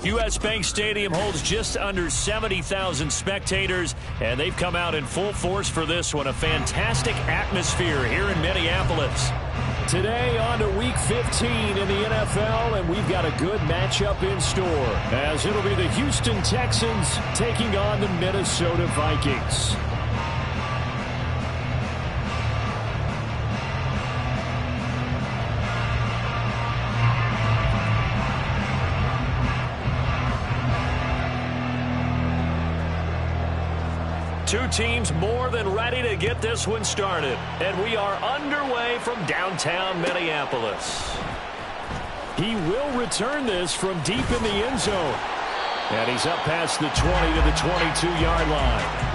U.S. Bank Stadium holds just under 70,000 spectators, and they've come out in full force for this one. A fantastic atmosphere here in Minneapolis. Today on to Week 15 in the NFL, and we've got a good matchup in store, as it'll be the Houston Texans taking on the Minnesota Vikings. Two teams more than ready to get this one started. And we are underway from downtown Minneapolis. He will return this from deep in the end zone. And he's up past the 20 to the 22-yard line.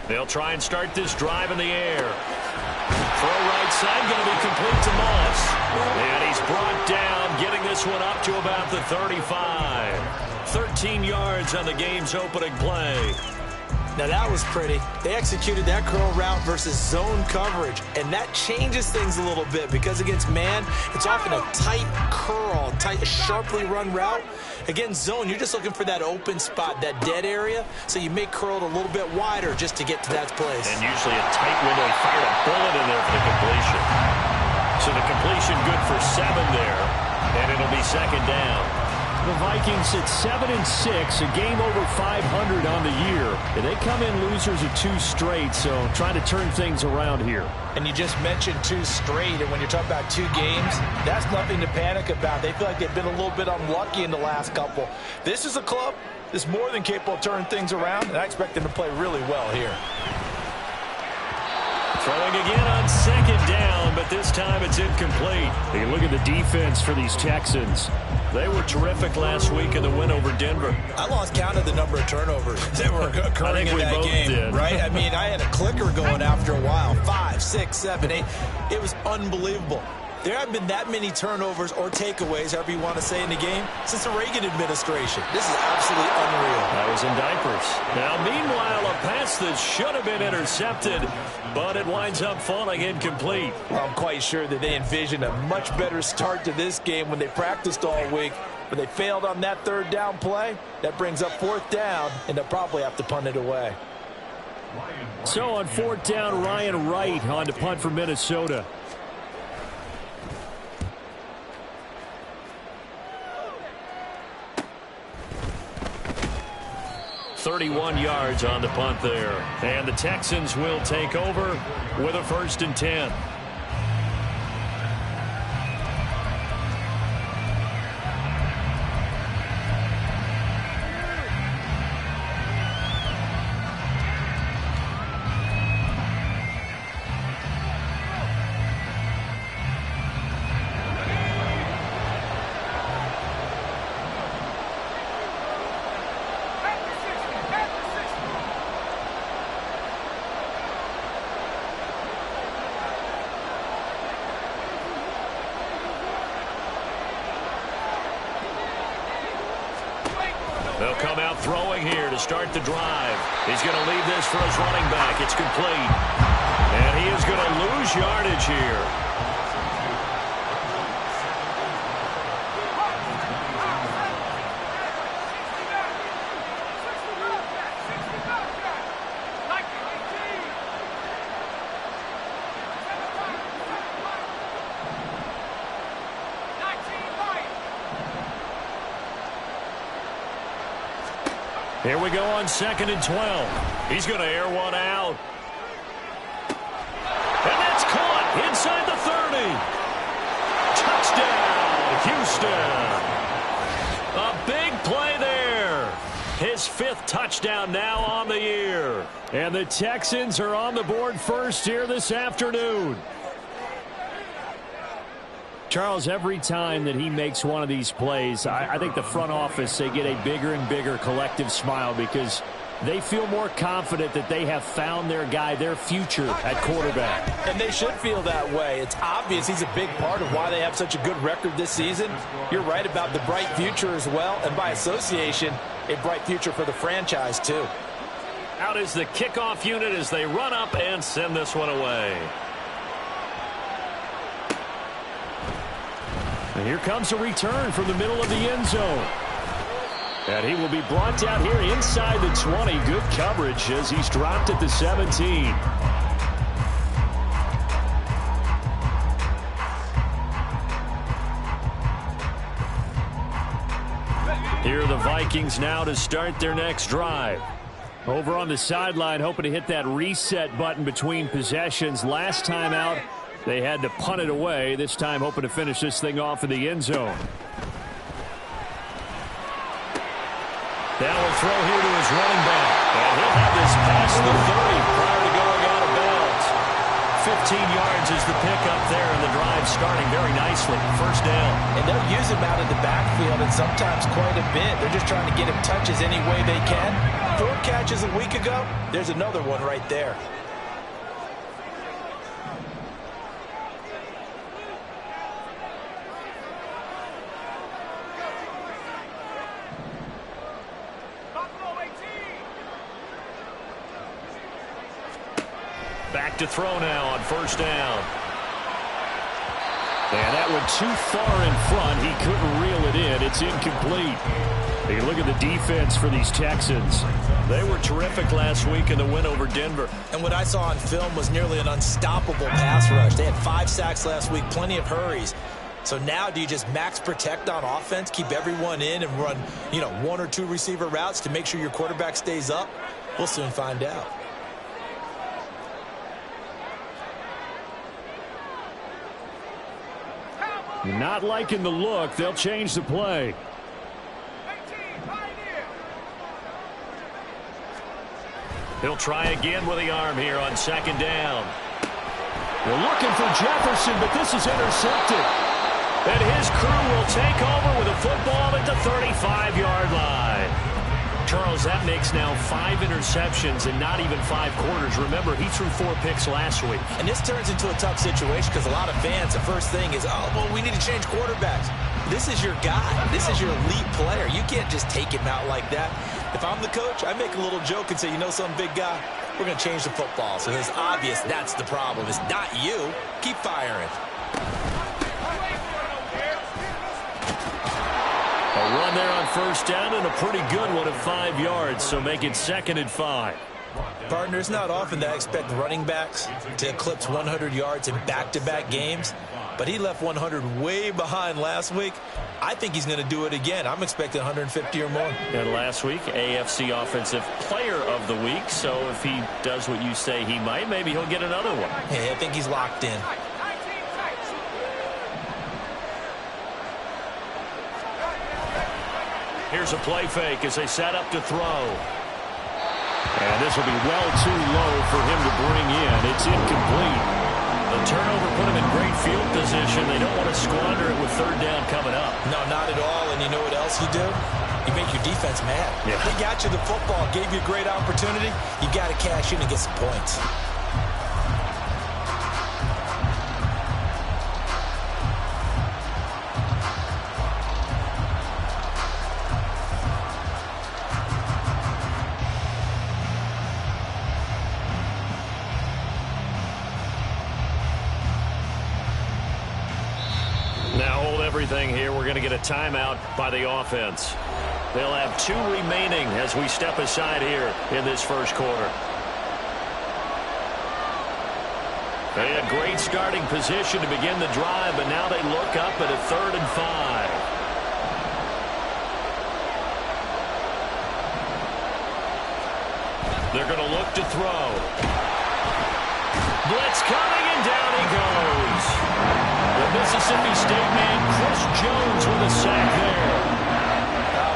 They'll try and start this drive in the air. Throw right side, going to be complete to Moss. And he's brought down, getting this one up to about the 35. 13 yards on the game's opening play. Now that was pretty. They executed that curl route versus zone coverage, and that changes things a little bit because against man, it's often a tight curl, tight, sharply run route. Against zone, you're just looking for that open spot, that dead area, so you may curl it a little bit wider just to get to that place. And usually a tight window. He fired a bullet in there for the completion. So the completion good for 7 there, and it'll be second down. The Vikings at 7-6, a game over 500 on the year. And they come in losers of 2 straight, so trying to turn things around here. And you just mentioned 2 straight, and when you're talking about 2 games, that's nothing to panic about. They feel like they've been a little bit unlucky in the last couple. This is a club that's more than capable of turning things around, and I expect them to play really well here. Throwing again on second down, but this time it's incomplete. You look at the defense for these Texans. They were terrific last week in the win over Denver. I lost count of the number of turnovers that were occurring in that game, right? I mean, I had a clicker going after a while. 5, 6, 7, 8. It was unbelievable. There haven't been that many turnovers or takeaways, however you want to say, in the game since the Reagan administration. This is absolutely unreal. That was in diapers. Now, meanwhile, a pass that should have been intercepted, but it winds up falling incomplete. Well, I'm quite sure that they envisioned a much better start to this game when they practiced all week. But they failed on that 3rd down play. That brings up 4th down, and they'll probably have to punt it away. So on 4th down, Ryan Wright on to punt for Minnesota. 31 yards on the punt there. And the Texans will take over with a 1st and 10. They'll come out throwing here to start the drive. He's going to leave this for his running back. It's complete. And he is going to lose yardage here. Here we go on 2nd and 12. He's going to air one out. And that's caught inside the 30. Touchdown, Houston. A big play there. His 5th touchdown now on the year. And the Texans are on the board first here this afternoon. Charles, every time that he makes one of these plays, I think the front office, they get a bigger and bigger collective smile because they feel more confident that they have found their guy, their future at quarterback. And they should feel that way. It's obvious he's a big part of why they have such a good record this season. You're right about the bright future as well, and by association, a bright future for the franchise too. Out is the kickoff unit as they run up and send this one away. And here comes a return from the middle of the end zone. And he will be brought down here inside the 20. Good coverage as he's dropped at the 17. Here are the Vikings now to start their next drive. Over on the sideline, hoping to hit that reset button between possessions. Last time out, they had to punt it away. This time, hoping to finish this thing off in the end zone. Now will throw here to his running back. And he'll have this past the 30 prior to going out of bounds. 15 yards is the pickup there, and the drive starting very nicely. First down. And they'll use him out of the backfield, and sometimes quite a bit. They're just trying to get him touches any way they can. 4 catches a week ago. There's another one right there. Back to throw now on first down. And that one too far in front. He couldn't reel it in. It's incomplete. You look at the defense for these Texans. They were terrific last week in the win over Denver. And what I saw on film was nearly an unstoppable pass rush. They had 5 sacks last week, plenty of hurries. So now do you just max protect on offense, keep everyone in and run, 1 or 2 receiver routes to make sure your quarterback stays up? We'll soon find out. Not liking the look. They'll change the play. He'll try again with the arm here on second down. They're looking for Jefferson, but this is intercepted. And his crew will take over with a football at the 35-yard line. Charles, that makes now 5 interceptions in not even 5 quarters. Remember, he threw 4 picks last week. And this turns into a tough situation because a lot of fans, the first thing is, we need to change quarterbacks. This is your guy. This is your elite player. You can't just take him out like that. If I'm the coach, I make a little joke and say, some big guy, we're going to change the football. So it's obvious that's the problem. It's not you. Keep firing. A run there on first down and a pretty good one at 5 yards, so make it 2nd and 5. Partner, it's not often that I expect running backs to eclipse 100 yards in back-to-back games, but he left 100 way behind last week. I think he's going to do it again. I'm expecting 150 or more. And last week, AFC Offensive Player of the Week, so if he does what you say he might, maybe he'll get another one. Yeah, I think he's locked in. Here's a play fake as they set up to throw. And this will be well too low for him to bring in. It's incomplete. The turnover put him in great field position. They don't want to squander it with 3rd down coming up. No, not at all. And you know what else you do? You make your defense mad. Yeah. They got you the football, gave you a great opportunity. You got to cash in and get some points. Everything here. We're going to get a timeout by the offense. They'll have 2 remaining as we step aside here in this first quarter. They had great starting position to begin the drive, but now they look up at a 3rd and 5. They're going to look to throw. Blitz coming, and down he goes. The Mississippi State man, Chris Jones, with a sack there.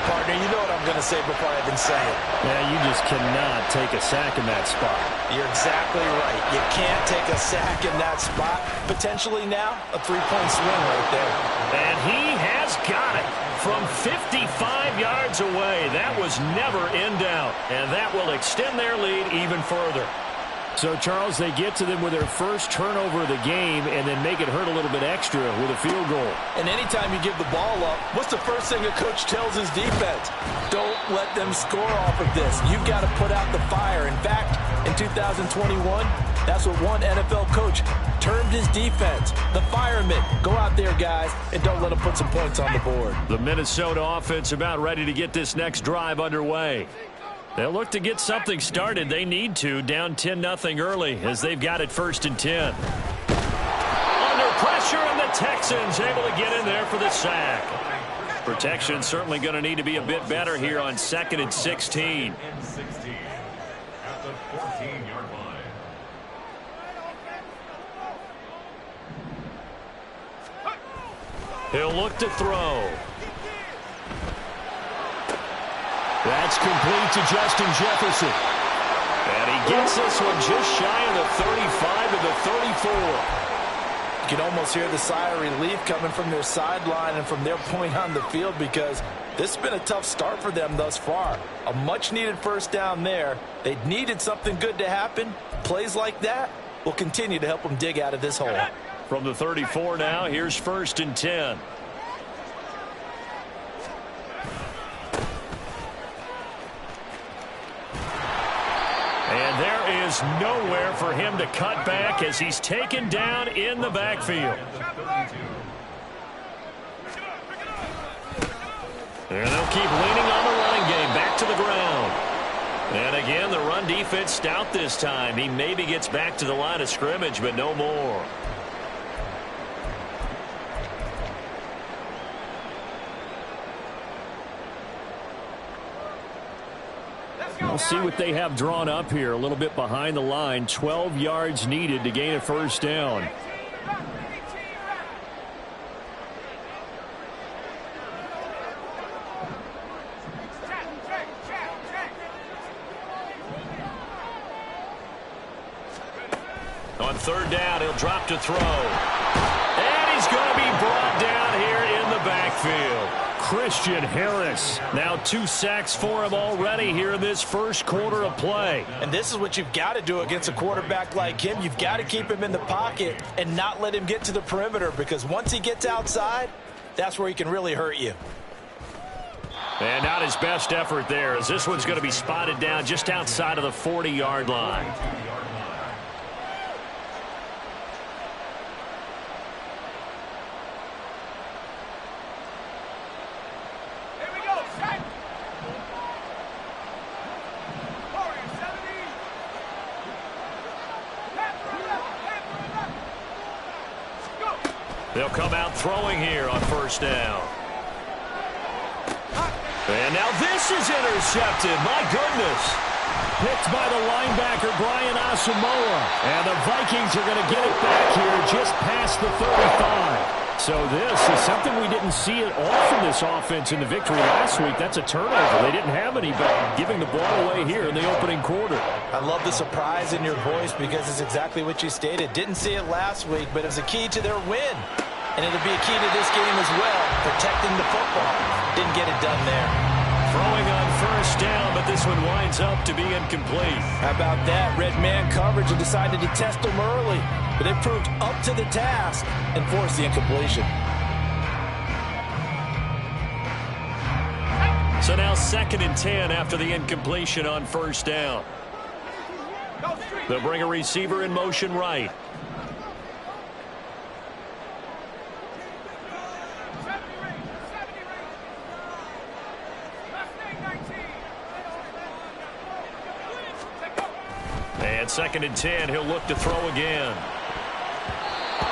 Partner, you know what I'm I'm going to say before I even say it. Yeah, you just cannot take a sack in that spot. You're exactly right. You can't take a sack in that spot. Potentially now, a three-point swing right there. And he has got it from 55 yards away. That was never in doubt. And that will extend their lead even further. So, Charles, they get to them with their first turnover of the game and then make it hurt a little bit extra with a field goal. And anytime you give the ball up, what's the first thing a coach tells his defense? Don't let them score off of this. You've got to put out the fire. In fact, in 2021, that's what one NFL coach termed his defense. The firemen. Go out there, guys, and don't let them put some points on the board. The Minnesota offense about ready to get this next drive underway. They'll look to get something started. They need to, down 10-0 early as they've got it 1st and 10. Under pressure, and the Texans able to get in there for the sack. Protection certainly going to need to be a bit better here on 2nd and 16. At the 14-yard line. He'll look to throw. That's complete to Justin Jefferson. And he gets this one just shy of the 35 to the 34. You can almost hear the sigh of relief coming from their sideline and from their point on the field because this has been a tough start for them thus far. A much-needed first down there. They needed something good to happen. Plays like that will continue to help them dig out of this hole. From the 34 now, here's 1st and 10. And there is nowhere for him to cut back as he's taken down in the backfield. And they'll keep leaning on the running game back to the ground. And again, the run defense stout this time. He maybe gets back to the line of scrimmage, but no more. We'll see what they have drawn up here a little bit behind the line. 12 yards needed to gain a first down. On 3rd down, he'll drop to throw. And he's going to be brought down here in the backfield. Christian Harris. Now 2 sacks for him already here in this first quarter of play. And this is what you've got to do against a quarterback like him. You've got to keep him in the pocket and not let him get to the perimeter because once he gets outside, that's where he can really hurt you. And not his best effort there as this one's going to be spotted down just outside of the 40-yard line. They'll come out throwing here on 1st down. And now this is intercepted. My goodness. Picked by the linebacker, Brian Asamoah. And the Vikings are going to get it back here just past the 35. So this is something we didn't see at all from this offense in the victory last week. That's a turnover. They didn't have any, but giving the ball away here in the opening quarter. I love the surprise in your voice because it's exactly what you stated. Didn't see it last week, but it was a key to their win. And it'll be a key to this game as well, protecting the football. Didn't get it done there. Throwing on 1st down, but this one winds up to be incomplete. How about that? Red man coverage and decided to test them early. But they proved up to the task and forced the incompletion. So now 2nd and 10 after the incompletion on 1st down. They'll bring a receiver in motion right. And 2nd and 10, he'll look to throw again.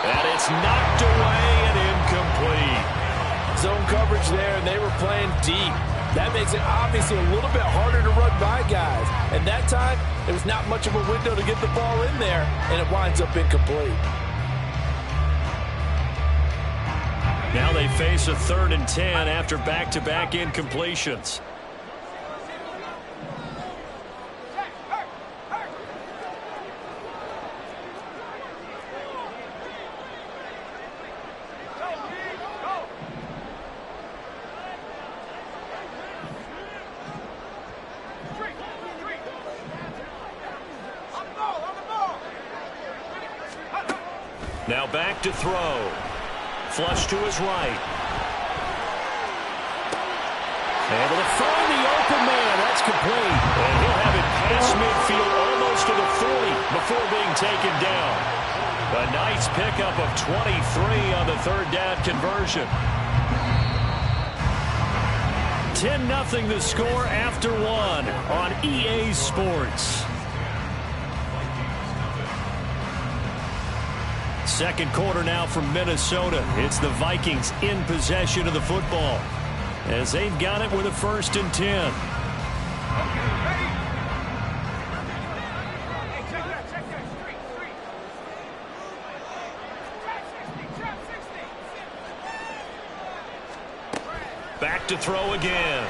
And it's knocked away and incomplete. Zone coverage there, and they were playing deep. That makes it obviously a little bit harder to run by guys. And that time, there was not much of a window to get the ball in there, and it winds up incomplete. Now they face a 3rd and 10 after back-to-back incompletions. Now back to throw. Flush to his right. Able to find the open man. That's complete. And he'll have it past midfield almost to the 40 before being taken down. A nice pickup of 23 on the third down conversion. 10-0 the score after one on EA Sports. Second quarter now from Minnesota. It's the Vikings in possession of the football as they've got it with a 1st and 10. Back to throw again.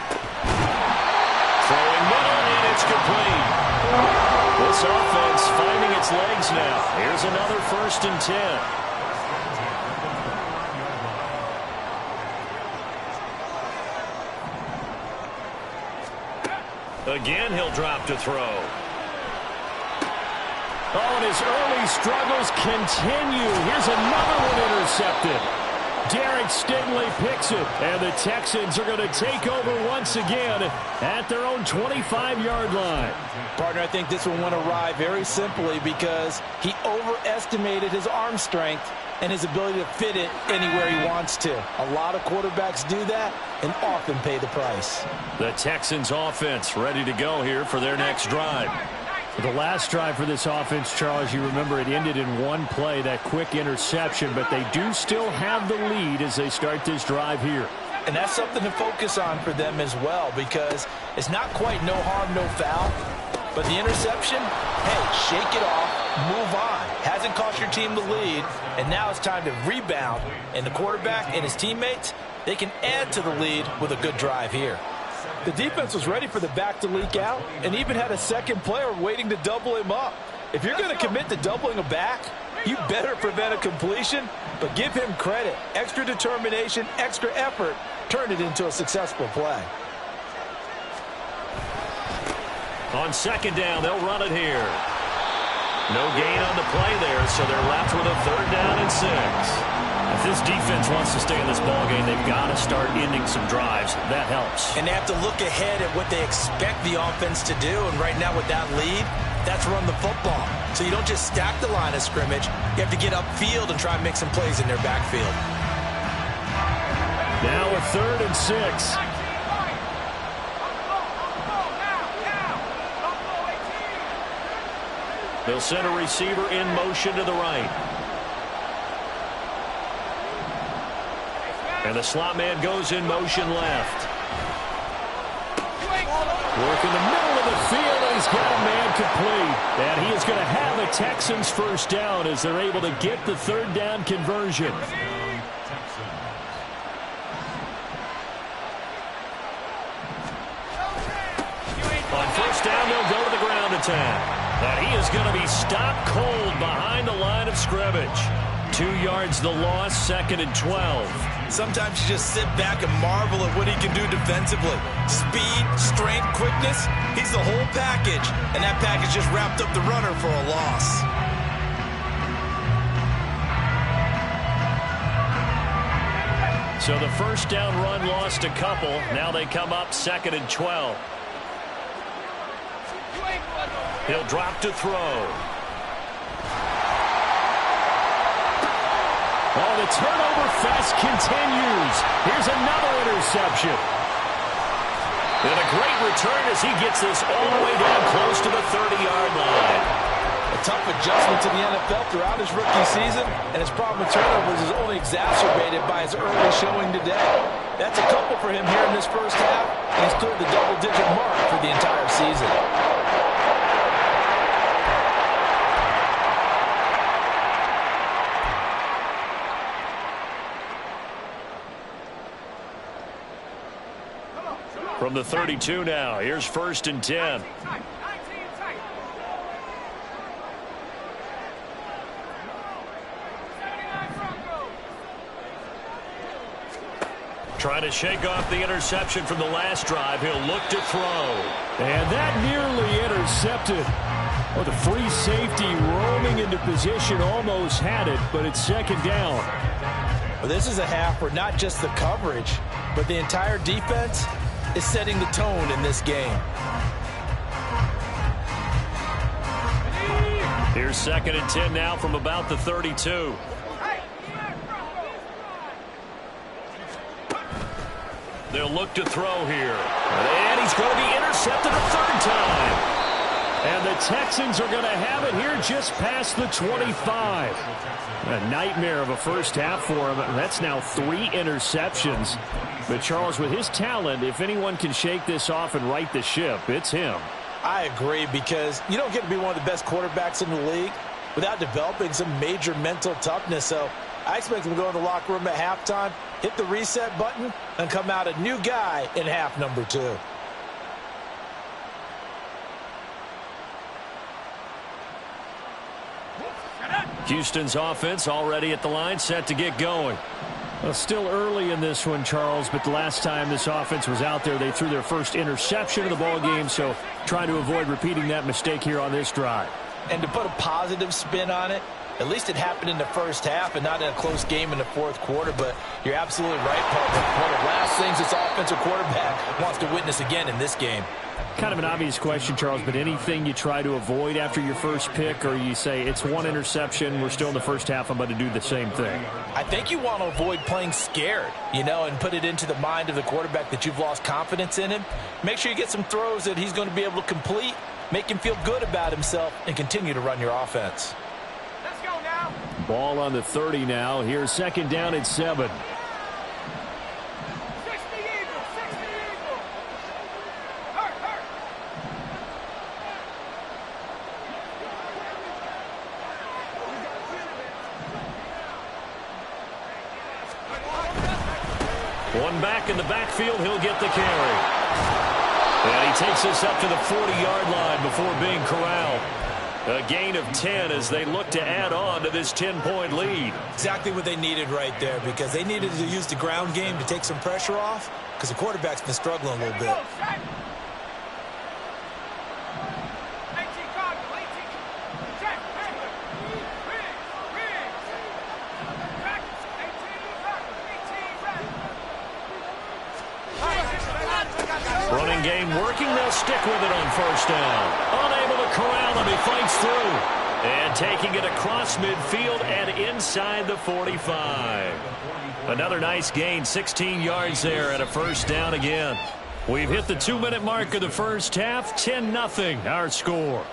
Throwing middle, and it's complete. This offense finding its legs now. Here's another 1st and 10. Again, he'll drop to throw. Oh, and his early struggles continue. Here's another one intercepted. Derek Stingley picks it, and the Texans are going to take over once again at their own 25-yard line. Partner, I think this one went awry very simply because he overestimated his arm strength and his ability to fit it anywhere he wants to. A lot of quarterbacks do that and often pay the price. The Texans offense ready to go here for their next drive. The last drive for this offense, Charles, you remember it ended in one play, that quick interception, but they do still have the lead as they start this drive here. And that's something to focus on for them as well, because it's not quite no harm, no foul, but the interception, hey, shake it off, move on. Hasn't cost your team the lead, and now it's time to rebound. And the quarterback and his teammates, they can add to the lead with a good drive here. The defense was ready for the back to leak out and even had a second player waiting to double him up. If you're going to commit to doubling a back, you better prevent a completion, but give him credit. Extra determination, extra effort, turn it into a successful play. On 2nd down, they'll run it here. No gain on the play there, so they're left with a 3rd down and 6. If this defense wants to stay in this ballgame, they've got to start ending some drives. That helps. And they have to look ahead at what they expect the offense to do. And right now with that lead, that's run the football. So you don't just stack the line of scrimmage. You have to get upfield and try and make some plays in their backfield. Now a 3rd and 6. They'll send a receiver in motion to the right. And the slot man goes in motion left. Work in the middle of the field, and he's got a man complete. And he is going to have a Texans 1st down as they're able to get the 3rd down conversion. On 1st down, they'll go to the ground attack. And he is going to be stopped cold behind the line of scrimmage. 2 yards the loss, 2nd and 12. Sometimes you just sit back and marvel at what he can do defensively. Speed, strength, quickness, he's the whole package. And that package just wrapped up the runner for a loss. So the 1st down run lost a couple. Now they come up 2nd and 12. He'll drop to throw. Oh, the turnover fest continues. Here's another interception. And a great return as he gets this all the way down close to the 30-yard line. A tough adjustment to the NFL throughout his rookie season, and his problem with turnovers is only exacerbated by his early showing today. That's a couple for him here in this 1st half, and he's cleared the double-digit mark for the entire season. From the 32 now, here's 1st and 10. Trying to shake off the interception from the last drive. He'll look to throw. And that nearly intercepted. Well, the free safety roaming into position almost had it, but it's second down. Well, this is a half where not just the coverage, but the entire defense is setting the tone in this game. Here's 2nd and 10 now from about the 32. They'll look to throw here. And he's going to be intercepted a third time. And the Texans are going to have it here just past the 25. A nightmare of a first half for him. That's now 3 interceptions. But Charles, with his talent, if anyone can shake this off and right the ship, it's him. I agree, because you don't get to be one of the best quarterbacks in the league without developing some major mental toughness. So I expect him to go in the locker room at halftime, hit the reset button, and come out a new guy in half number 2. Houston's offense already at the line, set to get going. Well, still early in this one, Charles, but the last time this offense was out there, they threw their first interception of the ball game, so trying to avoid repeating that mistake here on this drive. And to put a positive spin on it, at least it happened in the first half and not in a close game in the fourth quarter. But you're absolutely right, partner. One of the last things this offensive quarterback wants to witness again in this game. Kind of an obvious question, Charles, but anything you try to avoid after your first pick, or you say it's 1 interception, we're still in the first half, I'm going to do the same thing? I think you want to avoid playing scared, and put it into the mind of the quarterback that you've lost confidence in him. Make sure you get some throws that he's going to be able to complete, make him feel good about himself, and continue to run your offense. Let's go now. Ball on the 30 now. Here's 2nd down and 7. One back in the backfield, he'll get the carry. And he takes us up to the 40-yard line before being corralled. A gain of 10 as they look to add on to this 10-point lead. Exactly what they needed right there, because they needed to use the ground game to take some pressure off, because the quarterback's been struggling a little bit. Running game working, they'll stick with it on first down. Unable to corral him, he fights through. And taking it across midfield and inside the 45. Another nice gain, 16 yards there and a first down again. We've hit the 2-minute mark of the first half, 10-0 our score.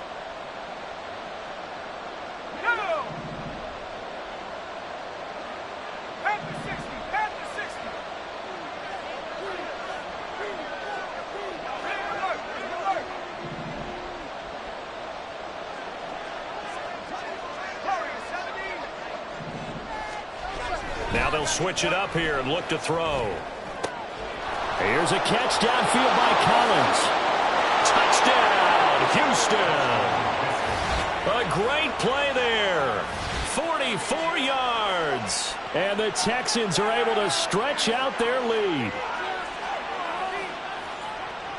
Now they'll switch it up here and look to throw. Here's a catch downfield by Collins. Touchdown, Houston. A great play there. 44 yards. And the Texans are able to stretch out their lead.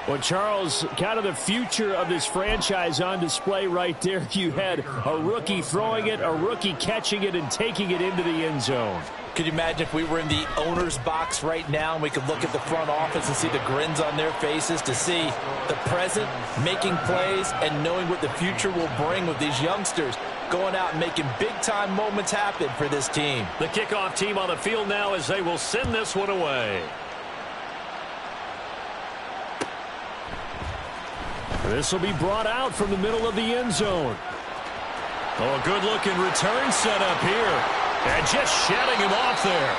Well, Charles, kind of the future of this franchise on display right there. You had a rookie throwing it, a rookie catching it, and taking it into the end zone. Could you imagine if we were in the owner's box right now and we could look at the front office and see the grins on their faces, to see the present making plays and knowing what the future will bring with these youngsters going out and making big-time moments happen for this team. The kickoff team on the field now as they will send this one away. This will be brought out from the middle of the end zone. Oh, good-looking return set up here. And just shedding him off there.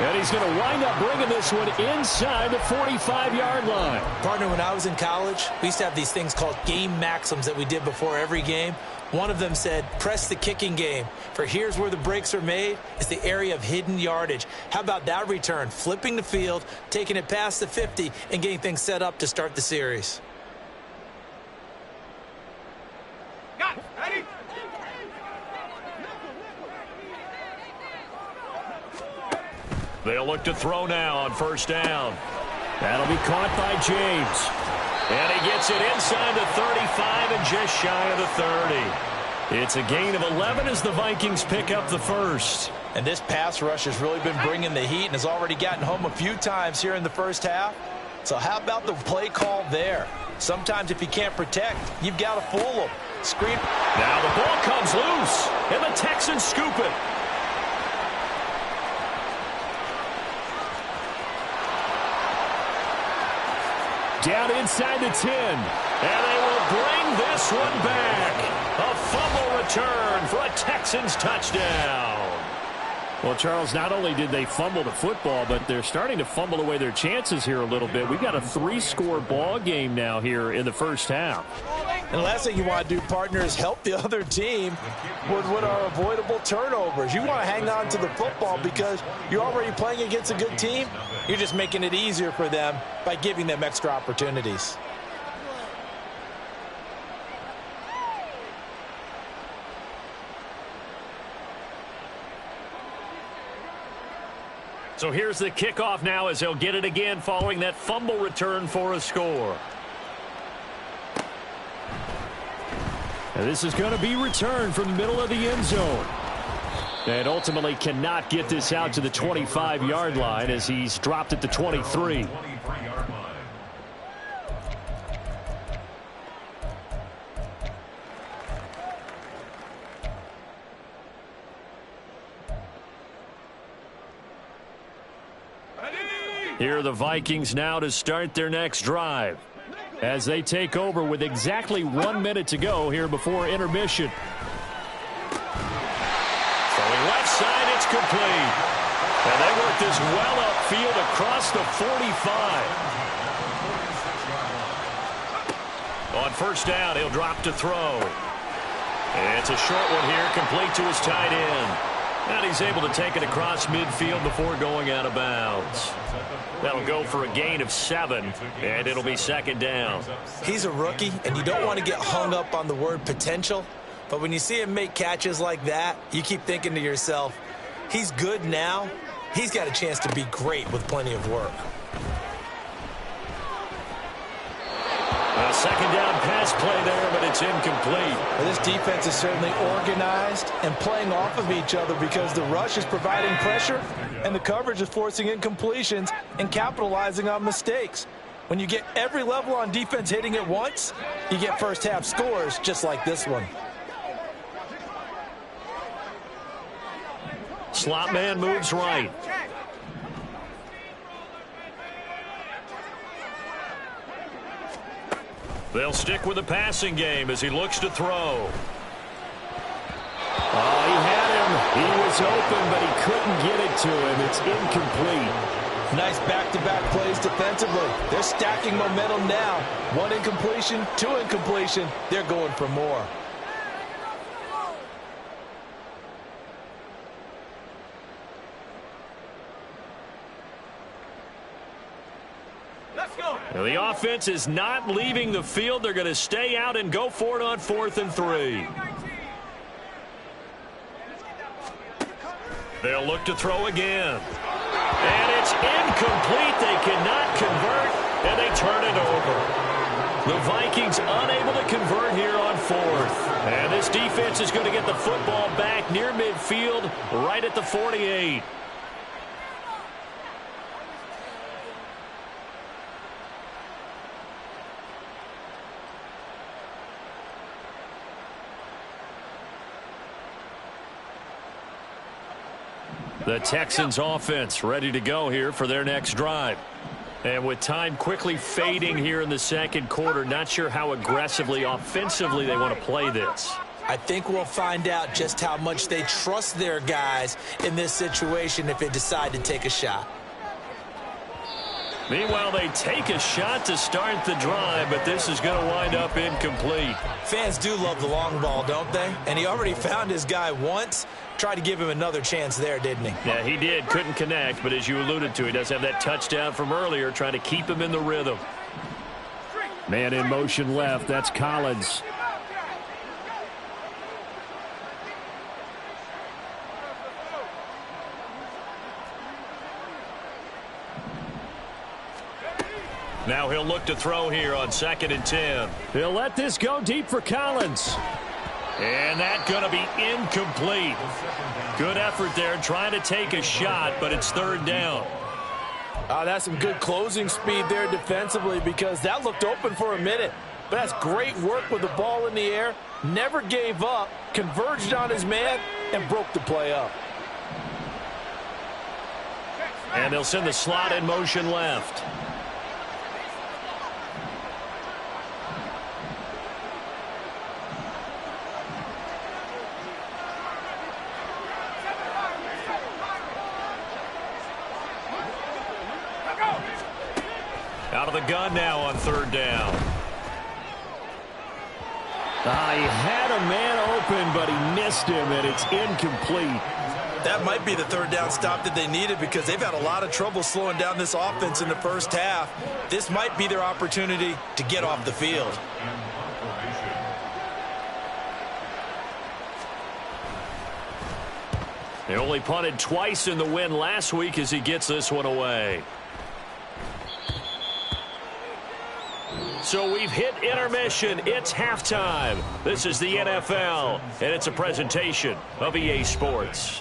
And he's going to wind up bringing this one inside the 45-yard line. Partner, when I was in college, we used to have these things called game maxims that we did before every game. One of them said, press the kicking game, for here's where the breaks are made. It's the area of hidden yardage. How about that return? Flipping the field, taking it past the 50, and getting things set up to start the series. Got it. Ready? They'll look to throw now on first down. That'll be caught by James. And he gets it inside the 35 and just shy of the 30. It's a gain of 11 as the Vikings pick up the first. And this pass rush has really been bringing the heat and has already gotten home a few times here in the first half. So how about the play call there? Sometimes if you can't protect, you've got to fool them. Screen. Now the ball comes loose, and the Texans scoop it. Down inside the 10, and they will bring this one back. A fumble return for a Texans touchdown. Well, Charles, not only did they fumble the football, but they're starting to fumble away their chances here a little bit. We've got a 3-score ball game now here in the first half. And the last thing you want to do, partner, is help the other team with what are avoidable turnovers. You want to hang on to the football because you're already playing against a good team. You're just making it easier for them by giving them extra opportunities. So here's the kickoff now as they'll get it again following that fumble return for a score. And this is going to be returned from the middle of the end zone. And ultimately cannot get this out to the 25-yard line as he's dropped at the 23. Here are the Vikings now to start their next drive as they take over with exactly 1 minute to go here before intermission. Throwing left side, it's complete. And they work this well upfield across the 45. On first down, he'll drop to throw. It's a short one here, complete to his tight end. And he's able to take it across midfield before going out of bounds. That'll go for a gain of 7, and it'll be second down. He's a rookie, and you don't want to get hung up on the word potential. But when you see him make catches like that, you keep thinking to yourself, he's good now. He's got a chance to be great with plenty of work. A second down pass play there, but it's incomplete. Well, this defense is certainly organized and playing off of each other because the rush is providing pressure and the coverage is forcing incompletions and capitalizing on mistakes. When you get every level on defense hitting at once, you get first half scores just like this one. Slot man moves right. They'll stick with the passing game as he looks to throw. Oh, he had him. He was open, but he couldn't get it to him. It's incomplete. Nice back-to-back plays defensively. They're stacking momentum now. 1 incompletion, 2 incompletion. They're going for more. Now the offense is not leaving the field. They're going to stay out and go for it on 4th and 3. They'll look to throw again. And it's incomplete. They cannot convert, and they turn it over. The Vikings unable to convert here on 4th. And this defense is going to get the football back near midfield, right at the 48. The Texans offense ready to go here for their next drive. And with time quickly fading here in the second quarter, not sure how aggressively, offensively they want to play this. I think we'll find out just how much they trust their guys in this situation if they decide to take a shot. Meanwhile, they take a shot to start the drive, but this is going to wind up incomplete. Fans do love the long ball, don't they? And he already found his guy once. Tried to give him another chance there, didn't he? Yeah, he did. Couldn't connect, but as you alluded to, he does have that touchdown from earlier, trying to keep him in the rhythm. Man in motion left. That's Collins. Now he'll look to throw here on 2nd and 10. He'll let this go deep for Collins. And that's going to be incomplete. Good effort there trying to take a shot, but it's 3rd down. That's some good closing speed there defensively because that looked open for a minute. But that's great work with the ball in the air. Never gave up, converged on his man, and broke the play up. And they'll send the slot in motion left. Out of the gun now on 3rd down. He had a man open, but he missed him, and it's incomplete. That might be the 3rd down stop that they needed because they've had a lot of trouble slowing down this offense in the first half. This might be their opportunity to get off the field. They only punted twice in the win last week as he gets this one away. So we've hit intermission. It's halftime. This is the NFL, and it's a presentation of EA Sports.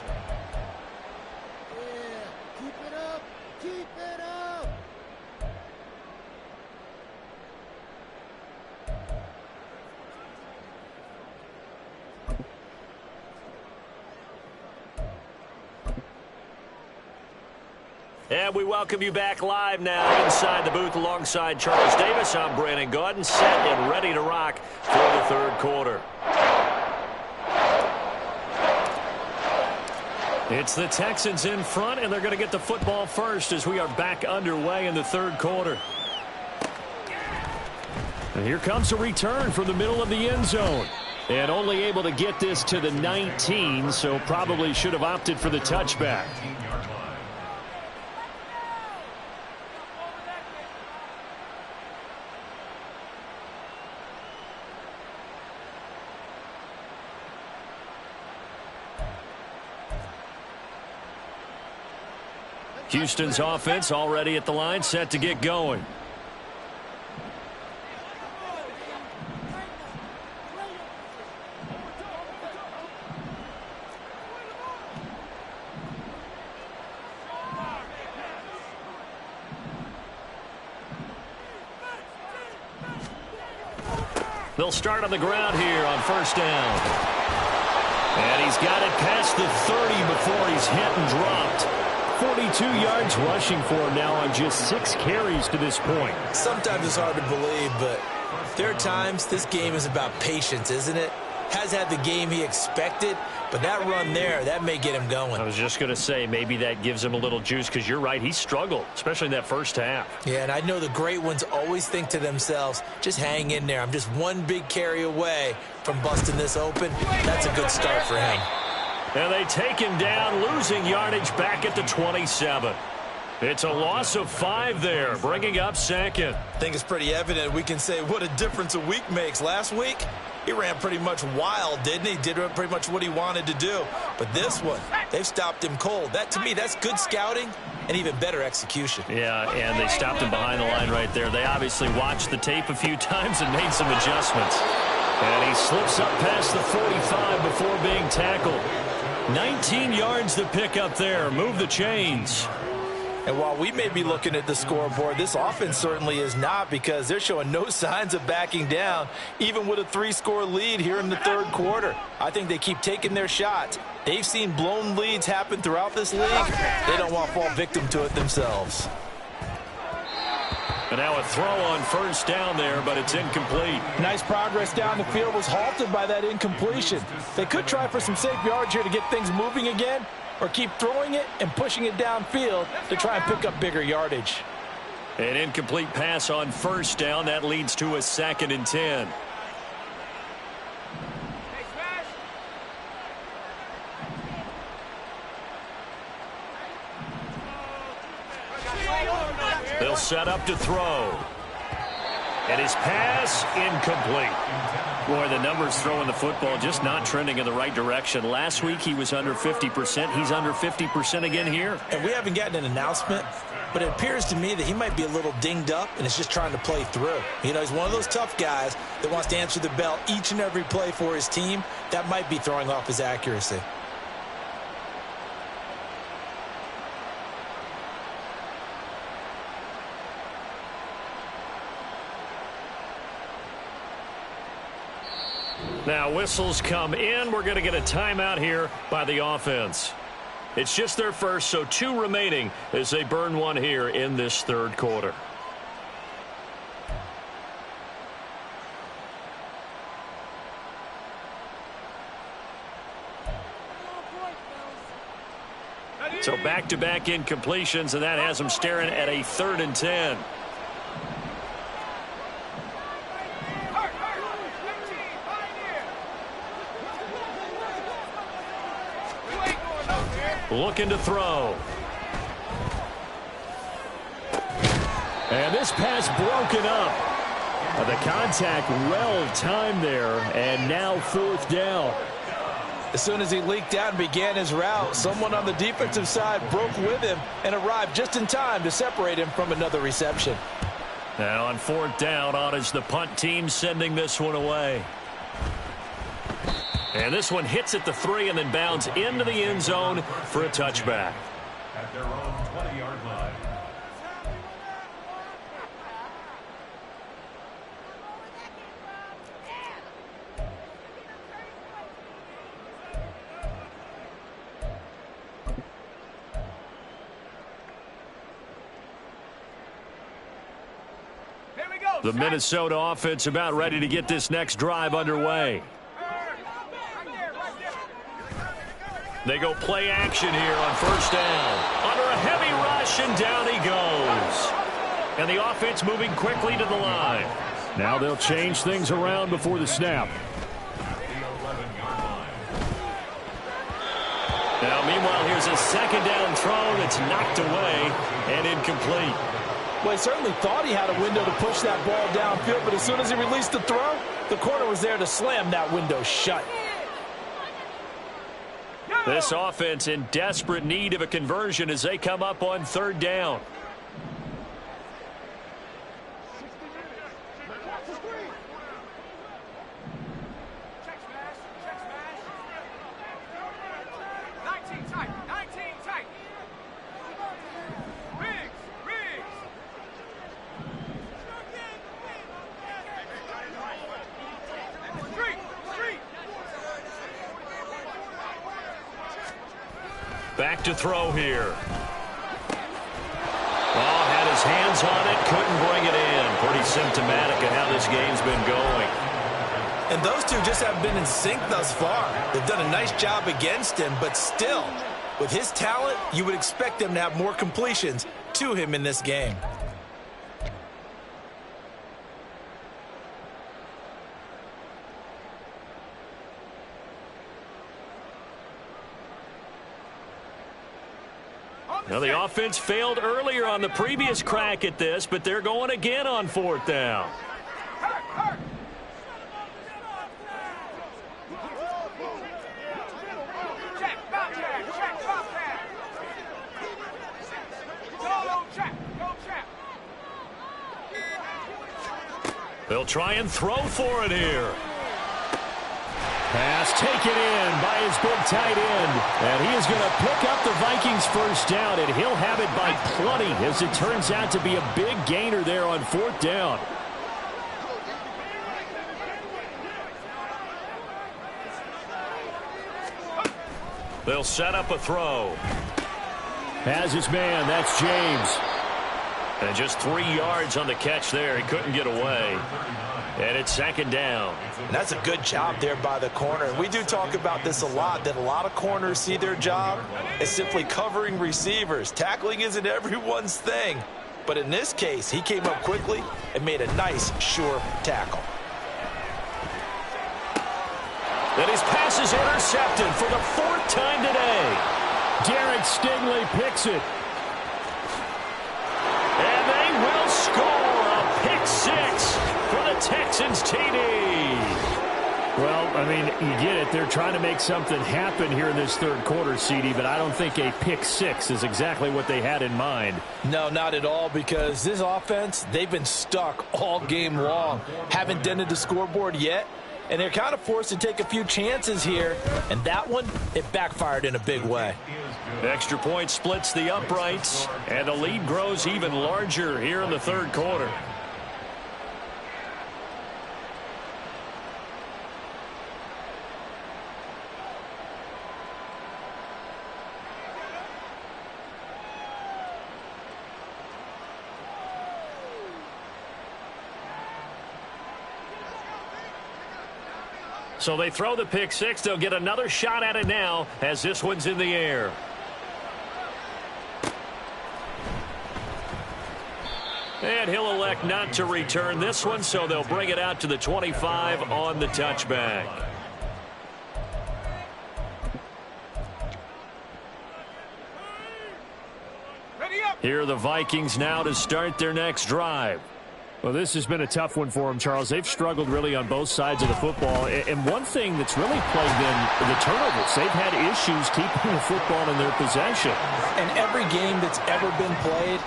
And we welcome you back live now inside the booth alongside Charles Davis. I'm Brandon Gaudin, set and ready to rock for the 3rd quarter. It's the Texans in front, and they're going to get the football first as we are back underway in the 3rd quarter. And here comes a return from the middle of the end zone. And only able to get this to the 19, so probably should have opted for the touchback. Houston's offense already at the line, set to get going. They'll start on the ground here on 1st down. And he's got it past the 30 before he's hit and dropped. 42 yards rushing for him now on just 6 carries to this point. Sometimes it's hard to believe, but there are times this game is about patience, isn't it? Has had the game he expected, but that run there, that may get him going. I was just going to say, maybe that gives him a little juice because you're right, he struggled, especially in that first half. Yeah, and I know the great ones always think to themselves, just hang in there. I'm just one big carry away from busting this open. That's a good start for him. And they take him down, losing yardage back at the 27. It's a loss of 5 there, bringing up 2nd. I think it's pretty evident we can say what a difference a week makes. Last week, he ran pretty much wild, didn't he? Did pretty much what he wanted to do. But this one, they've stopped him cold. That, to me, that's good scouting and even better execution. Yeah, and they stopped him behind the line right there. They obviously watched the tape a few times and made some adjustments. And he slips up past the 45 before being tackled. 19 yards to pick up there. Move the chains. And while we may be looking at the scoreboard, this offense certainly is not because they're showing no signs of backing down, even with a 3-score lead here in the 3rd quarter. I think they keep taking their shots. They've seen blown leads happen throughout this league. They don't want to fall victim to it themselves. And now a throw on 1st down there, but it's incomplete. Nice progress down the field was halted by that incompletion. They could try for some safe yards here to get things moving again, or keep throwing it and pushing it downfield to try and pick up bigger yardage. An incomplete pass on 1st down. That leads to a 2nd and 10. They'll set up to throw. And his pass incomplete. Boy, the numbers throwing the football just not trending in the right direction. Last week he was under 50%. He's under 50% again here. And we haven't gotten an announcement, but it appears to me that he might be a little dinged up and is just trying to play through. You know, he's one of those tough guys that wants to answer the bell each and every play for his team. That might be throwing off his accuracy. Now whistles come in. We're going to get a timeout here by the offense. It's just their first, so 2 remaining as they burn one here in this third quarter. So back-to-back incompletions, and that has them staring at a 3rd and 10. Looking to throw. And this pass broken up. The contact well timed there, and now 4th down. As soon as he leaked out and began his route, someone on the defensive side broke with him and arrived just in time to separate him from another reception. Now on 4th down, on is the punt team sending this one away. And this one hits at the 3 and then bounds into the end zone for a touchback. At their own 20-yard line. The Minnesota offense about ready to get this next drive underway. They go play action here on 1st down. Under a heavy rush, and down he goes. And the offense moving quickly to the line. Now they'll change things around before the snap. Now, meanwhile, here's a 2nd down throw that's knocked away and incomplete. Well, he certainly thought he had a window to push that ball downfield, but as soon as he released the throw, the corner was there to slam that window shut. This offense in desperate need of a conversion as they come up on 3rd down. Back to throw here. Oh, had his hands on it, couldn't bring it in. Pretty symptomatic of how this game's been going. And those two just haven't been in sync thus far. They've done a nice job against him, but still, with his talent, you would expect them to have more completions to him in this game. Now, the offense failed earlier on the previous crack at this, but they're going again on 4th down. They'll try and throw for it here. Pass taken in by his big tight end. And he is going to pick up the Vikings 1st down, and he'll have it by plenty as it turns out to be a big gainer there on 4th down. They'll set up a throw. Has his man, that's James. And just 3 yards on the catch there. He couldn't get away. And it's 2nd down. And that's a good job there by the corner. And we do talk about this a lot, that a lot of corners see their job as simply covering receivers. Tackling isn't everyone's thing. But in this case, he came up quickly and made a nice, sure tackle. Then his pass is intercepted for the 4th time today. Derek Stingley picks it. And they will score a pick 6. Texans TD. Well, I mean, you get it. They're trying to make something happen here in this third quarter, CD, but I don't think a pick six is exactly what they had in mind. No, not at all, because this offense, they've been stuck all game long. Haven't dented the scoreboard yet, and they're kind of forced to take a few chances here, and that one, it backfired in a big way. Extra point splits the uprights, and the lead grows even larger here in the third quarter. So they throw the pick six. They'll get another shot at it now as this one's in the air. And he'll elect not to return this one, so they'll bring it out to the 25 on the touchback. Here are the Vikings now to start their next drive. Well, this has been a tough one for them, Charles. They've struggled really on both sides of the football. And one thing that's really plagued them, the turnovers. They've had issues keeping the football in their possession. And every game that's ever been played,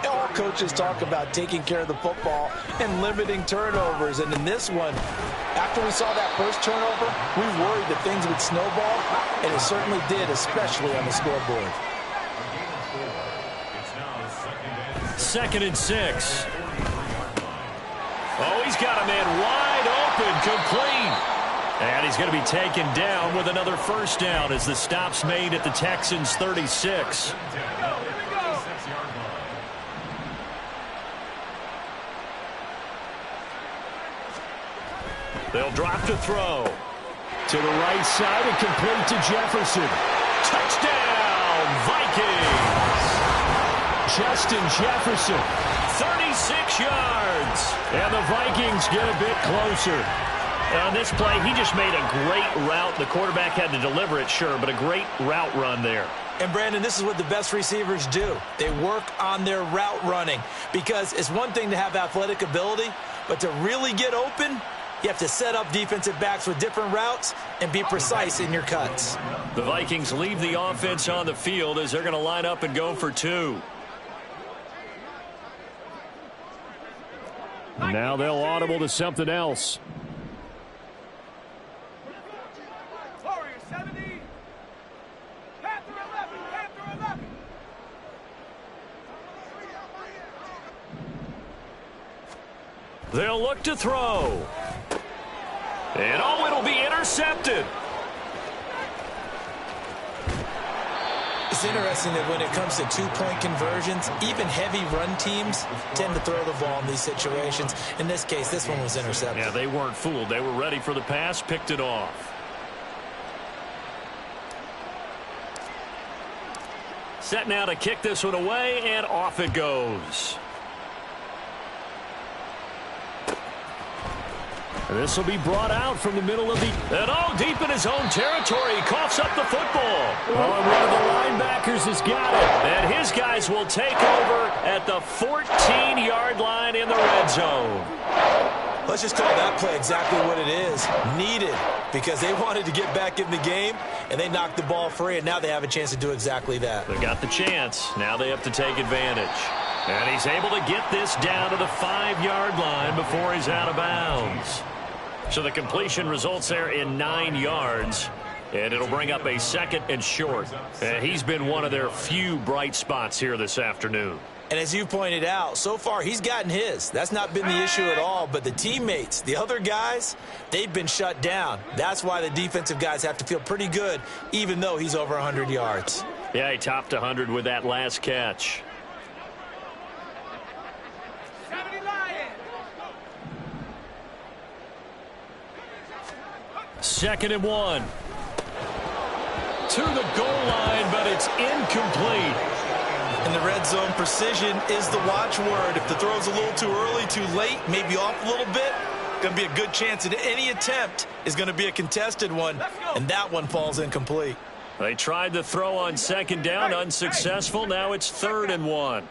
all coaches talk about taking care of the football and limiting turnovers. And in this one, after we saw that first turnover, we worried that things would snowball, and it certainly did, especially on the scoreboard. 2nd and 6. Oh, he's got a man wide open, complete. And he's going to be taken down with another first down as the stop's made at the Texans' 36. They'll drop to throw. To the right side and complete to Jefferson. Touchdown, Vikings! Justin Jefferson. 36 yards. And the Vikings get a bit closer. On this play, he just made a great route. The quarterback had to deliver it, sure, but a great route run there. And, Brandon, this is what the best receivers do. They work on their route running because it's one thing to have athletic ability, but to really get open, you have to set up defensive backs with different routes and be precise in your cuts. The Vikings leave the offense on the field as they're going to line up and go for two. Now they'll audible to something else. Warrior 70. Panther 11. Panther 11. They'll look to throw. And oh, it'll be intercepted. It's interesting that when it comes to two-point conversions, even heavy run teams tend to throw the ball in these situations. In this case, this one was intercepted. Yeah, they weren't fooled. They were ready for the pass, picked it off. Set now to kick this one away, and off it goes. This will be brought out from the middle of the... And all deep in his own territory. He coughs up the football. Oh, and one of the linebackers has got it. And his guys will take over at the 14-yard line in the red zone. Let's just call that play exactly what it is. Needed, because they wanted to get back in the game, and they knocked the ball free, and now they have a chance to do exactly that. They got the chance. Now they have to take advantage. And he's able to get this down to the 5-yard line before he's out of bounds. So the completion results there in 9 yards. And it'll bring up a 2nd and short. And he's been one of their few bright spots here this afternoon. And as you pointed out, so far he's gotten his. That's not been the issue at all. But the teammates, the other guys, they've been shut down. That's why the defensive guys have to feel pretty good, even though he's over 100 yards. Yeah, he topped 100 with that last catch. 70 Lions. 2nd and 1. To the goal line, but it's incomplete. In the red zone, precision is the watchword. If the throw's a little too early, too late, maybe off a little bit, going to be a good chance that any attempt is going to be a contested one, and that one falls incomplete. They tried to throw on 2nd down, unsuccessful. Now it's 3rd and 1.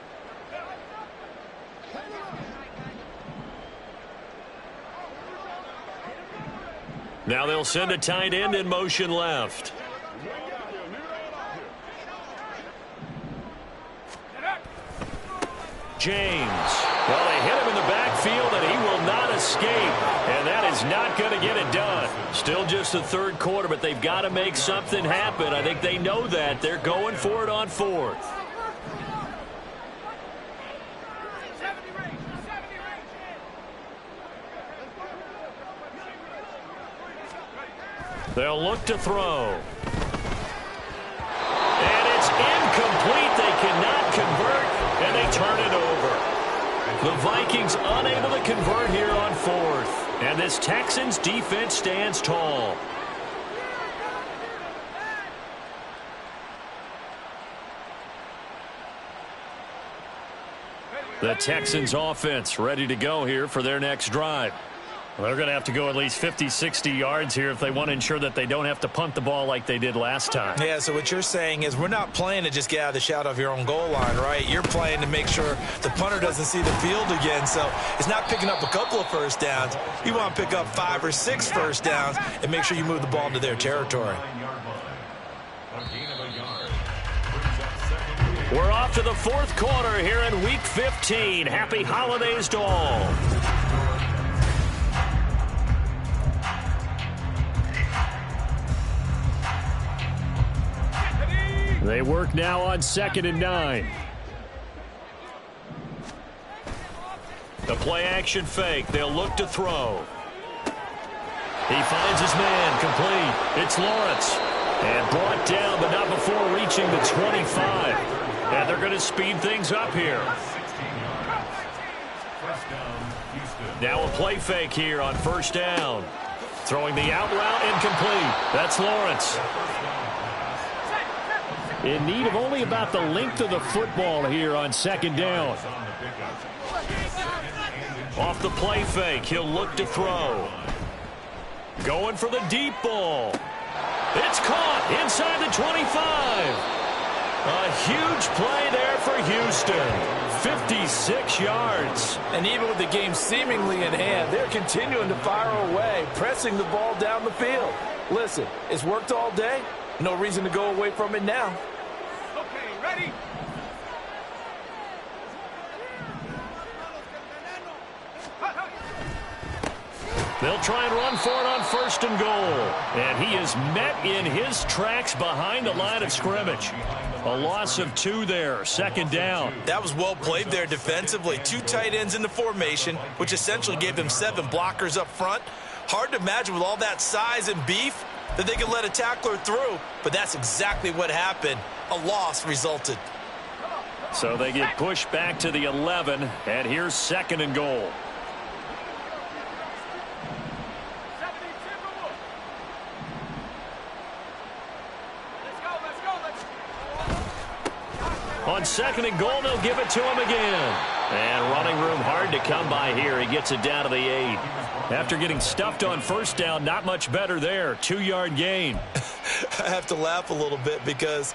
Now they'll send a tight end in motion left. James. Well, they hit him in the backfield, and he will not escape. And that is not going to get it done. Still just the third quarter, but they've got to make something happen. I think they know that. They're going for it on fourth. They'll look to throw. And it's incomplete. They cannot convert, and they turn it over. The Vikings unable to convert here on fourth. And this Texans defense stands tall. The Texans offense ready to go here for their next drive. Well, they're going to have to go at least 50, 60 yards here if they want to ensure that they don't have to punt the ball like they did last time. Yeah, so what you're saying is we're not playing to just get out of the shadow of your own goal line, right? You're playing to make sure the punter doesn't see the field again. So it's not picking up a couple of first downs. You want to pick up 5 or 6 first downs and make sure you move the ball into their territory. We're off to the fourth quarter here in Week 15. Happy holidays to all. They work now on 2nd and 9. The play action fake. They'll look to throw. He finds his man. Complete. It's Lawrence. And brought down, but not before reaching the 25. And they're going to speed things up here. Now a play fake here on first down. Throwing the out route, incomplete. That's Lawrence. In need of only about the length of the football here on 2nd down. Off the play fake, he'll look to throw. Going for the deep ball. It's caught inside the 25. A huge play there for Houston. 56 yards. And even with the game seemingly in hand, they're continuing to fire away, pressing the ball down the field. Listen, it's worked all day. No reason to go away from it now. Okay, ready? They'll try and run for it on 1st and goal. And he is met in his tracks behind the line of scrimmage. A loss of 2 there, 2nd down. That was well played there defensively. 2 tight ends in the formation, which essentially gave them 7 blockers up front. Hard to imagine with all that size and beef that they could let a tackler through, but that's exactly what happened. A loss resulted. So they get pushed back to the 11, and here's 2nd and goal. On 2nd and goal, they'll give it to him again. And running room hard to come by here. He gets it down to the 8. After getting stuffed on 1st down, not much better there. 2-yard gain. I have to laugh a little bit because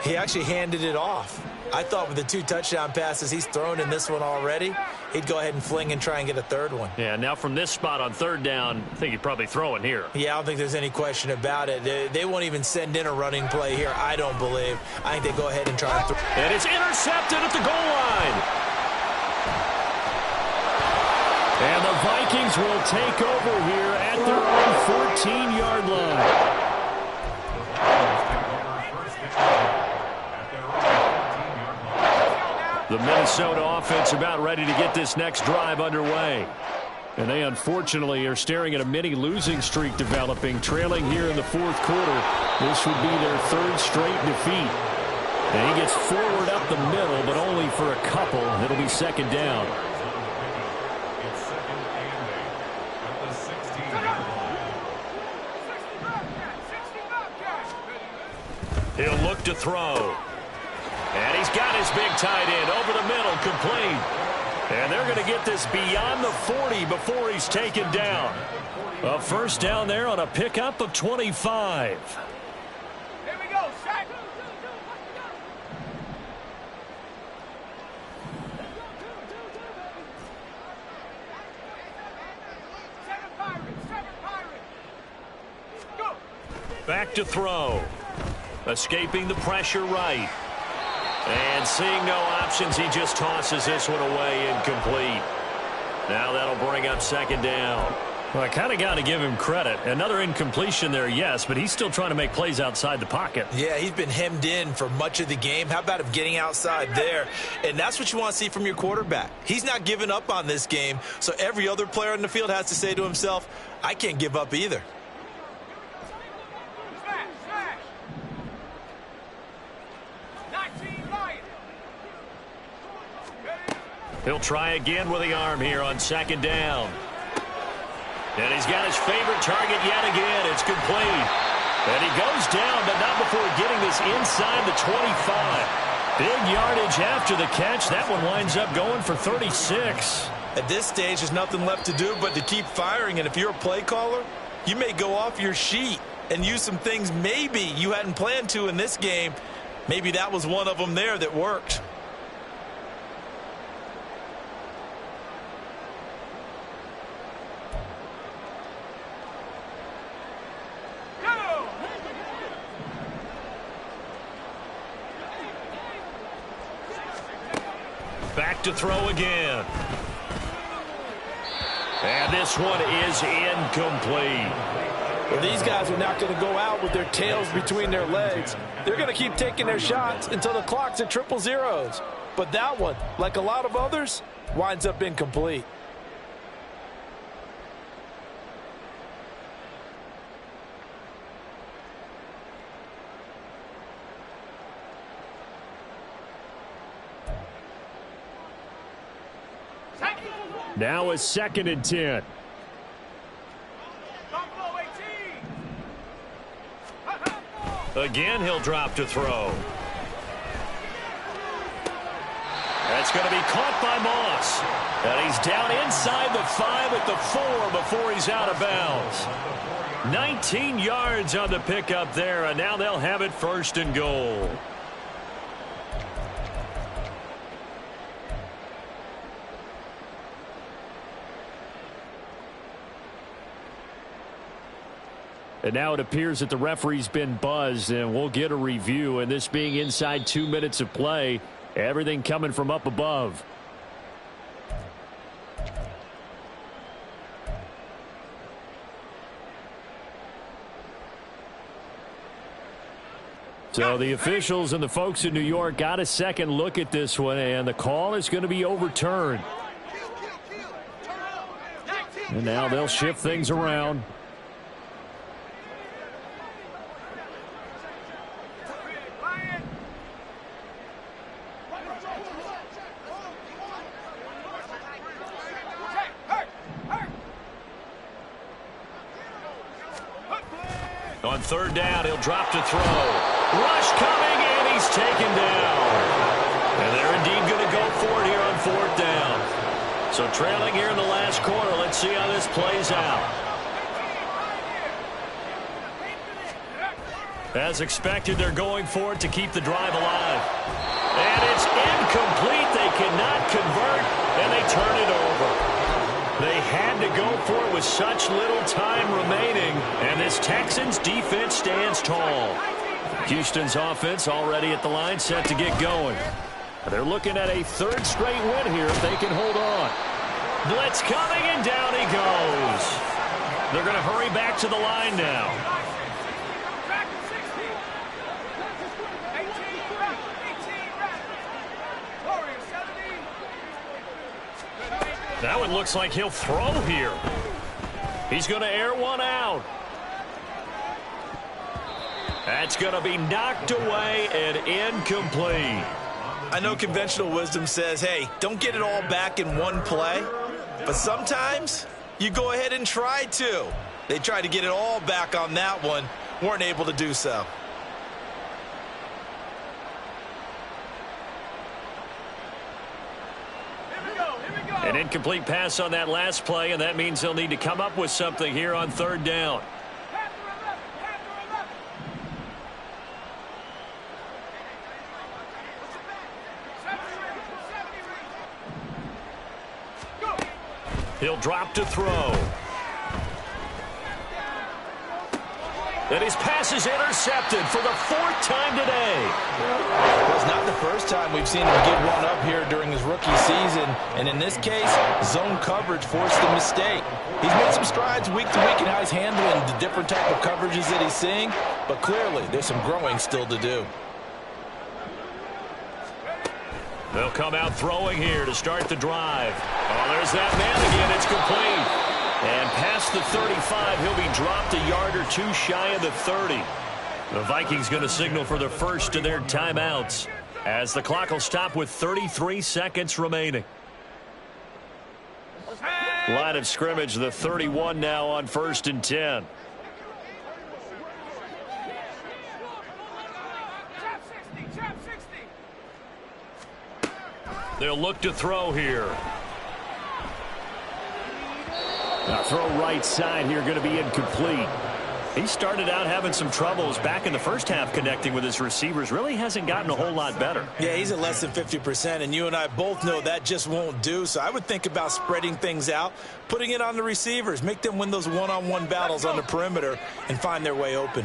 he actually handed it off. I thought with the 2 touchdown passes he's thrown in this one already, he'd go ahead and fling and try and get a 3rd one. Yeah, now from this spot on 3rd down, I think he'd probably throw it here. Yeah, I don't think there's any question about it. They won't even send in a running play here, I don't believe. I think they go ahead and try and throw. And it's intercepted at the goal line. And the Vikings will take over here at their own 14-yard line. The Minnesota offense about ready to get this next drive underway. And they unfortunately are staring at a mini losing streak developing, trailing here in the 4th quarter. This would be their 3rd straight defeat. And he gets forward up the middle, but only for a couple. It'll be 2nd down. He'll look to throw. And he's got his big tight end over the middle, complete. And they're going to get this beyond the 40 before he's taken down. A 1st down there on a pickup of 25. Here we go, sack. Seven Pirates. Back to throw. Escaping the pressure right. And seeing no options, he just tosses this one away incomplete. Now that'll bring up second down. Well, I kind of got to give him credit. Another incompletion there, yes, but he's still trying to make plays outside the pocket. Yeah, he's been hemmed in for much of the game. How about him getting outside there? And that's what you want to see from your quarterback. He's not giving up on this game, so every other player on the field has to say to himself, I can't give up either. He'll try again with the arm here on second down. And he's got his favorite target yet again. It's complete. And he goes down, but not before getting this inside the 25. Big yardage after the catch. That one winds up going for 36. At this stage, there's nothing left to do but to keep firing. And if you're a play caller, you may go off your sheet and use some things maybe you hadn't planned to in this game. Maybe that was one of them there that worked. Back to throw again. And this one is incomplete. Well, these guys are not going to go out with their tails between their legs. They're going to keep taking their shots until the clock's at triple zeros. But that one, like a lot of others, winds up incomplete. Now a 2nd and 10. Again, he'll drop to throw. That's going to be caught by Moss. And he's down inside the 5 at the 4 before he's out of bounds. 19 yards on the pickup there, and now they'll have it 1st and goal. And now it appears that the referee's been buzzed, and we'll get a review. And this being inside 2 minutes of play, everything coming from up above. So the officials and the folks in New York got a second look at this one, and the call is going to be overturned. And now they'll shift things around. On 3rd down, he'll drop to throw. Rush coming, and he's taken down. And they're indeed going to go for it here on 4th down. So trailing here in the last quarter. Let's see how this plays out. As expected, they're going for it to keep the drive alive. And it's incomplete. They cannot convert, and they turn it over. They had to go for it with such little time remaining, and this Texans defense stands tall. Houston's offense already at the line, set to get going. They're looking at a 3rd straight win here if they can hold on. Blitz coming, and down he goes. They're going to hurry back to the line now. That one looks like he'll throw here. He's going to air one out. That's going to be knocked away and incomplete. I know conventional wisdom says, hey, don't get it all back in one play. But sometimes you go ahead and try to. They tried to get it all back on that one. Weren't able to do so. An incomplete pass on that last play, and that means they'll need to come up with something here on 3rd down. He'll drop to throw. And his pass is intercepted for the 4th time today. Well, it's not the first time we've seen him give one up here during his rookie season. And in this case, zone coverage forced the mistake. He's made some strides week to week in how he's handling the different type of coverages that he's seeing. But clearly, there's some growing still to do. They'll come out throwing here to start the drive. Oh, there's that man again. It's complete. And past the 35, he'll be dropped a yard or 2 shy of the 30. The Vikings going to signal for the first of their timeouts as the clock will stop with 33 seconds remaining. Line of scrimmage, the 31 now on 1st and 10. They'll look to throw here. Now throw right side here, going to be incomplete. He started out having some troubles back in the first half connecting with his receivers. Really hasn't gotten a whole lot better. Yeah, he's at less than 50%, and you and I both know that just won't do. So I would think about spreading things out, putting it on the receivers, make them win those one-on-one battles on the perimeter and find their way open.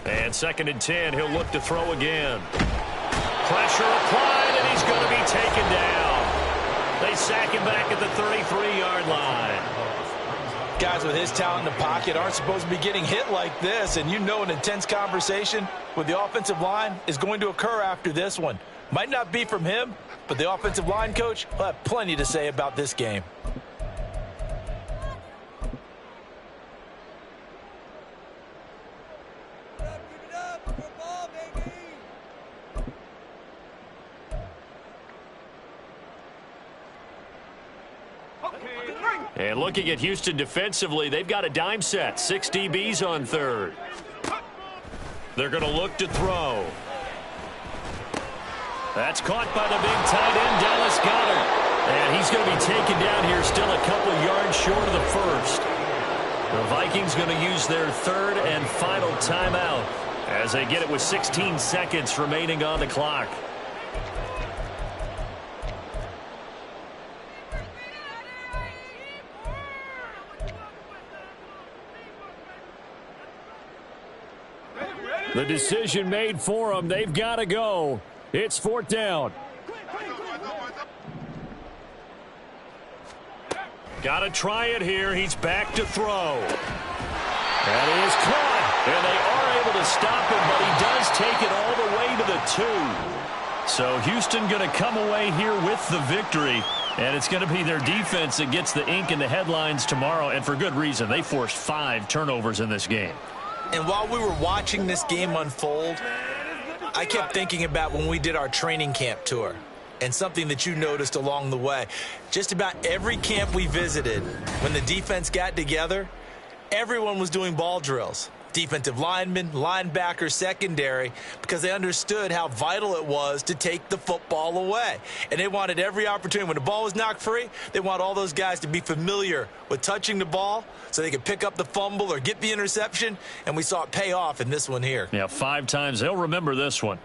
And 2nd and 10, he'll look to throw again. Pressure applied, and he's going to be taken down. They sack him back at the 33-yard line. Guys with his talent in the pocket aren't supposed to be getting hit like this, and you know an intense conversation with the offensive line is going to occur after this one. Might not be from him, but the offensive line coach will have plenty to say about this game. And looking at Houston defensively, they've got a dime set. 6 DBs on 3rd. They're going to look to throw. That's caught by the big tight end, Dallas Goedert. And he's going to be taken down here still a couple yards short of the 1st. The Vikings going to use their 3rd and final timeout as they get it with 16 seconds remaining on the clock. The decision made for them. They've got to go. It's 4th down. Got to try it here. He's back to throw. And he is caught. And they are able to stop him, but he does take it all the way to the 2. So Houston going to come away here with the victory. And it's going to be their defense that gets the ink in the headlines tomorrow. And for good reason. They forced 5 turnovers in this game. And while we were watching this game unfold, I kept thinking about when we did our training camp tour and something that you noticed along the way. Just about every camp we visited, when the defense got together, everyone was doing ball drills. Defensive linemen, linebackers, secondary, because they understood how vital it was to take the football away. And they wanted every opportunity. When the ball was knocked free, they want all those guys to be familiar with touching the ball so they could pick up the fumble or get the interception. And we saw it pay off in this one here. Yeah, 5 times. They'll remember this one.